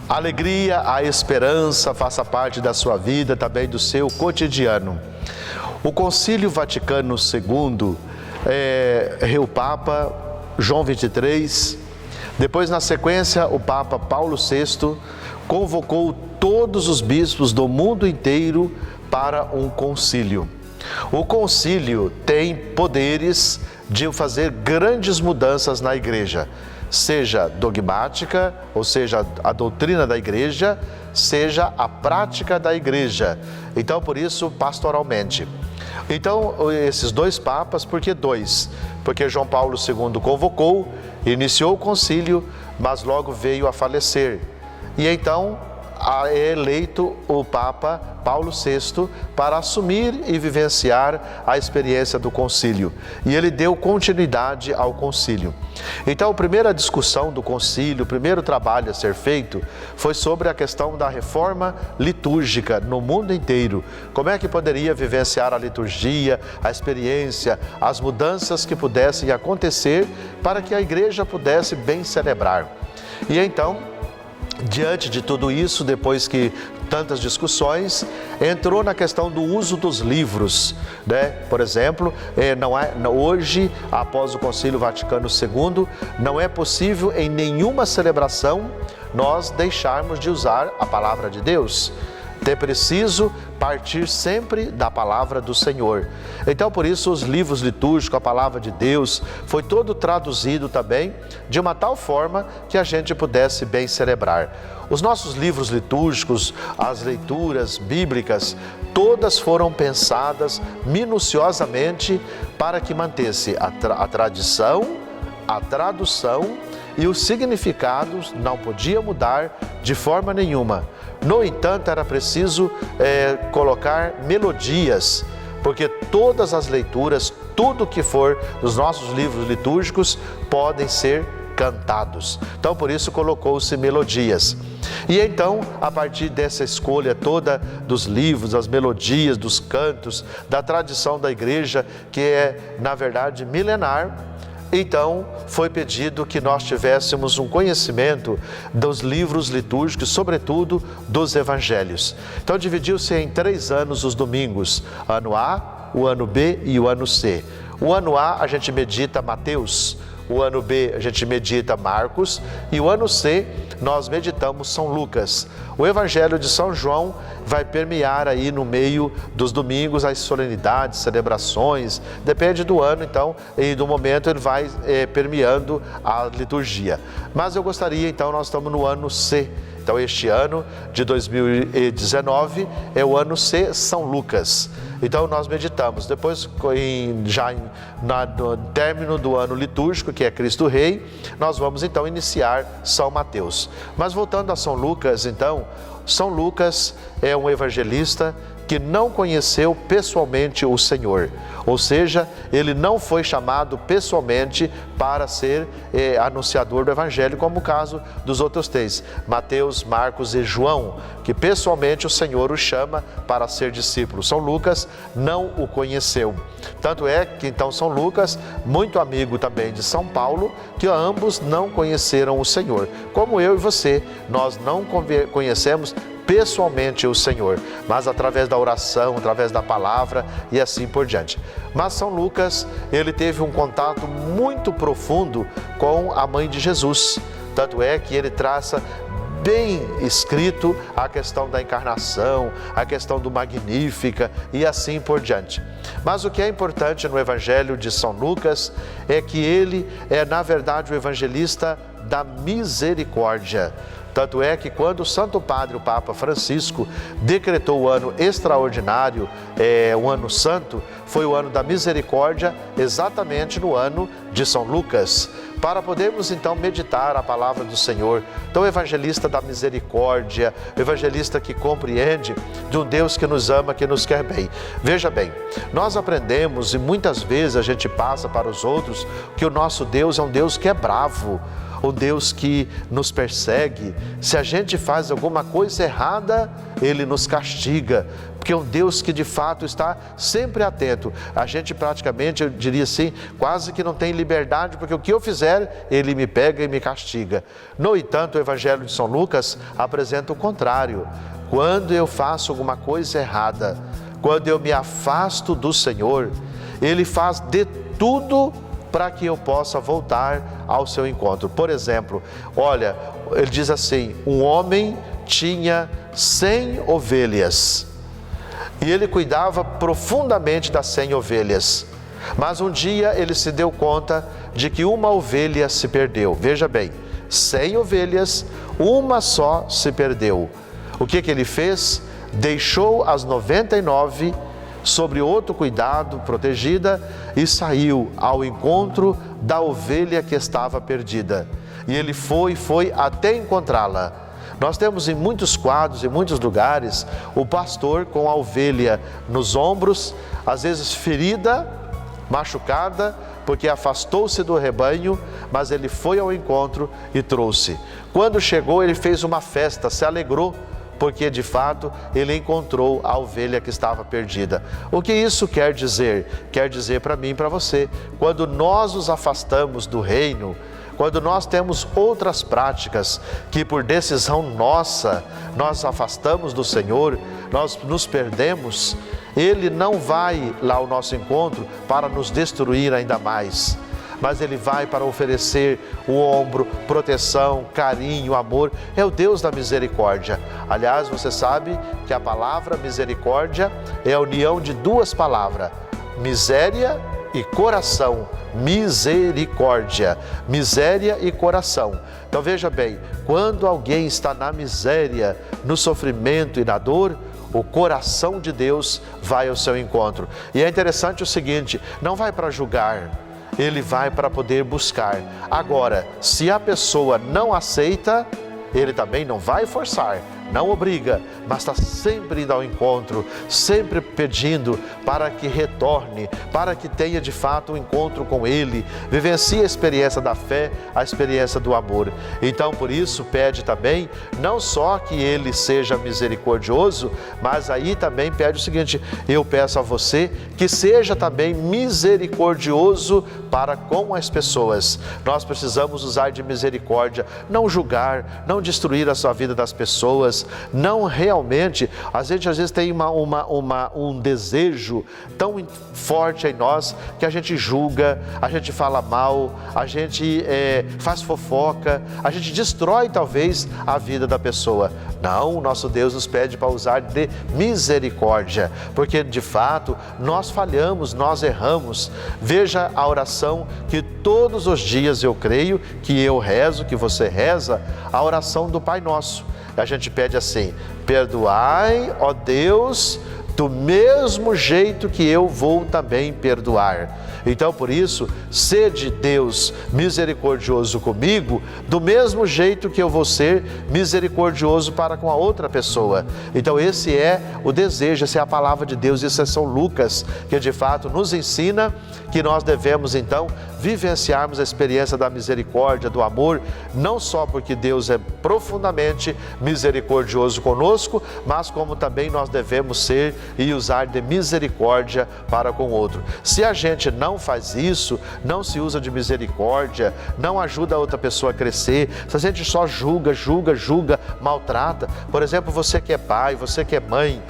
A alegria, a esperança faça parte da sua vida, também do seu cotidiano. O Concílio Vaticano II, o Papa João XXIII, depois na sequência o Papa Paulo VI, convocou todos os bispos do mundo inteiro para um concílio. O concílio tem poderes de fazer grandes mudanças na igreja, seja dogmática, ou seja, a doutrina da igreja, seja a prática da igreja. Então, por isso, pastoralmente. Então, esses dois papas, por que dois? Porque João Paulo II convocou, iniciou o concílio, mas logo veio a falecer. E então, é eleito o Papa Paulo VI para assumir e vivenciar a experiência do concílio. E ele deu continuidade ao concílio. Então, a primeira discussão do concílio, o primeiro trabalho a ser feito, foi sobre a questão da reforma litúrgica no mundo inteiro. Como é que poderia vivenciar a liturgia, a experiência, as mudanças que pudessem acontecer para que a igreja pudesse bem celebrar. E então, diante de tudo isso, depois que tantas discussões, entrou na questão do uso dos livros, né? Por exemplo, hoje, após o Concílio Vaticano II, não é possível em nenhuma celebração nós deixarmos de usar a palavra de Deus. É preciso partir sempre da palavra do Senhor. Então, por isso, os livros litúrgicos, a palavra de Deus, foi todo traduzido também de uma tal forma que a gente pudesse bem celebrar. Os nossos livros litúrgicos, as leituras bíblicas, todas foram pensadas minuciosamente para que mantesse a tradição, a tradução e os significados não podiam mudar de forma nenhuma. No entanto, era preciso colocar melodias, porque todas as leituras, tudo que for dos nossos livros litúrgicos, podem ser cantados. Então, por isso, colocou-se melodias. E então, a partir dessa escolha toda dos livros, das melodias, dos cantos, da tradição da igreja, que é, na verdade, milenar, então, foi pedido que nós tivéssemos um conhecimento dos livros litúrgicos, sobretudo dos evangelhos. Então, dividiu-se em 3 anos os domingos, ano A, o ano B e o ano C. O ano A a gente medita Mateus, o ano B a gente medita Marcos e o ano C nós meditamos São Lucas. O Evangelho de São João vai permear aí no meio dos domingos as solenidades, celebrações, depende do ano então e do momento ele vai permeando a liturgia. Mas eu gostaria então, nós estamos no ano C. Então, este ano de 2019 é o ano C, São Lucas. Então, nós meditamos. Depois, no término do ano litúrgico, que é Cristo Rei, nós vamos então iniciar São Mateus. Mas voltando a São Lucas, então, São Lucas é um evangelista que não conheceu pessoalmente o Senhor, ou seja, ele não foi chamado pessoalmente para ser anunciador do Evangelho, como o caso dos outros 3, Mateus, Marcos e João, que pessoalmente o Senhor o chama para ser discípulo. São Lucas não o conheceu. Tanto é que então São Lucas, muito amigo também de São Paulo, que ambos não conheceram o Senhor. Como eu e você, nós não conhecemos pessoalmente o Senhor, mas através da oração, através da palavra e assim por diante. Mas São Lucas, ele teve um contato muito profundo com a mãe de Jesus, tanto é que ele traça bem escrito a questão da encarnação, a questão do Magnífica e assim por diante. Mas o que é importante no Evangelho de São Lucas é que ele é, na verdade, o evangelista da misericórdia. Tanto é que quando o Santo Padre, o Papa Francisco, decretou o ano extraordinário, o ano santo, foi o ano da misericórdia, exatamente no ano de São Lucas, para podermos então meditar a palavra do Senhor. Então, o evangelista da misericórdia, o evangelista que compreende de um Deus que nos ama, que nos quer bem. Veja bem, nós aprendemos e muitas vezes a gente passa para os outros que o nosso Deus é um Deus que é bravo. um Deus que nos persegue. Se a gente faz alguma coisa errada, Ele nos castiga, porque é um Deus que de fato está sempre atento. A gente praticamente, eu diria assim, quase que não tem liberdade, porque o que eu fizer, Ele me pega e me castiga. No entanto, o Evangelho de São Lucas apresenta o contrário. Quando eu faço alguma coisa errada, quando eu me afasto do Senhor, Ele faz de tudo para que eu possa voltar ao seu encontro. Por exemplo, olha, ele diz assim, um homem tinha 100 ovelhas e ele cuidava profundamente das 100 ovelhas. Mas um dia ele se deu conta de que uma ovelha se perdeu. Veja bem, 100 ovelhas, uma só se perdeu. O que ele fez? Deixou as 99 sobre outro cuidado, protegida, e saiu ao encontro da ovelha que estava perdida. E ele foi até encontrá-la. Nós temos em muitos quadros, em muitos lugares, o pastor com a ovelha nos ombros, às vezes ferida, machucada, porque afastou-se do rebanho, mas ele foi ao encontro e trouxe. Quando chegou, ele fez uma festa, se alegrou, porque de fato ele encontrou a ovelha que estava perdida. O que isso quer dizer? Quer dizer para mim e para você, quando nós nos afastamos do reino, quando nós temos outras práticas que por decisão nossa, nós afastamos do Senhor, nós nos perdemos, Ele não vai lá ao nosso encontro para nos destruir ainda mais, mas Ele vai para oferecer o ombro, proteção, carinho, amor. É o Deus da misericórdia. Aliás, você sabe que a palavra misericórdia é a união de duas palavras, miséria e coração. Misericórdia, miséria e coração. Então veja bem, quando alguém está na miséria, no sofrimento e na dor, o coração de Deus vai ao seu encontro. E é interessante o seguinte, não vai para julgar, Ele vai para poder buscar. Agora, se a pessoa não aceita, Ele também não vai forçar, não obriga, mas está sempre indo ao encontro, sempre pedindo para que retorne, para que tenha de fato um encontro com Ele, vivencie a experiência da fé, a experiência do amor. Então, por isso, pede também, não só que Ele seja misericordioso, mas aí também pede o seguinte, eu peço a você que seja também misericordioso para com as pessoas. Nós precisamos usar de misericórdia, não julgar, não destruir a sua vida das pessoas, não realmente, a gente às vezes tem um desejo tão forte em nós que a gente julga, a gente fala mal, a gente faz fofoca, a gente destrói talvez a vida da pessoa. Não, o nosso Deus nos pede para usar de misericórdia, porque de fato nós falhamos, nós erramos. Veja a oração que todos os dias eu creio, que eu rezo, que você reza, a oração do Pai Nosso. A gente pede assim, perdoai, ó Deus, do mesmo jeito que eu vou também perdoar. Então, por isso, sede Deus misericordioso comigo, do mesmo jeito que eu vou ser misericordioso para com a outra pessoa. Então, esse é o desejo, essa é a palavra de Deus, isso é São Lucas, que de fato nos ensina que nós devemos, então, vivenciarmos a experiência da misericórdia, do amor, não só porque Deus é profundamente misericordioso conosco, mas como também nós devemos ser e usar de misericórdia para com o outro. Se a gente não faz isso, não se usa de misericórdia, não ajuda a outra pessoa a crescer, se a gente só julga, maltrata, por exemplo, você que é pai, você que é mãe,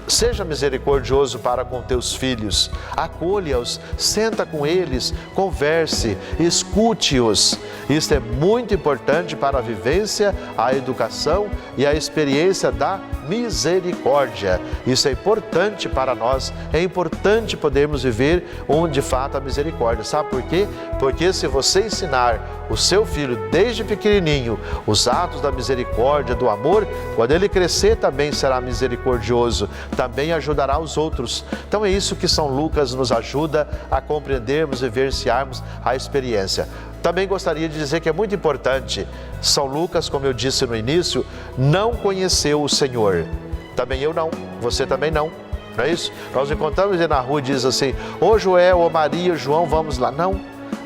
seja misericordioso para com teus filhos, acolha-os, senta com eles, converse, escute-os. Isso é muito importante para a vivência, a educação e a experiência da misericórdia. Isso é importante para nós, é importante podermos viver onde de fato a misericórdia. Sabe por quê? Porque se você ensinar o seu filho desde pequenininho os atos da misericórdia, do amor, quando ele crescer também será misericordioso, também ajudará os outros. Então é isso que São Lucas nos ajuda a compreendermos e vivenciarmos a experiência. Também gostaria de dizer que é muito importante, São Lucas, como eu disse no início, não conheceu o Senhor. Também eu não, você também não. Não é isso? Nós encontramos ele na rua e diz assim, ô Joel, ô Maria, João, vamos lá. Não,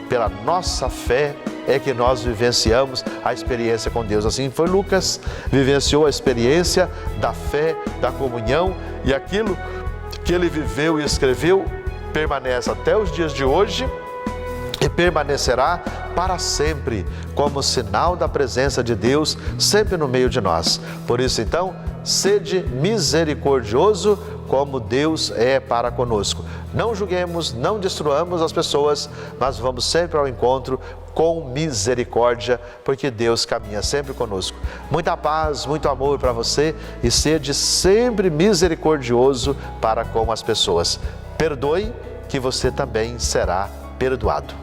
pela nossa fé, é que nós vivenciamos a experiência com Deus. Assim foi Lucas, vivenciou a experiência da fé, da comunhão, e aquilo que ele viveu e escreveu permanece até os dias de hoje e permanecerá para sempre como sinal da presença de Deus sempre no meio de nós. Por isso, então, sede misericordioso como Deus é para conosco. Não julguemos, não destruamos as pessoas, mas vamos sempre ao encontro com misericórdia, porque Deus caminha sempre conosco. Muita paz, muito amor para você e sede sempre misericordioso para com as pessoas. Perdoe, que você também será perdoado.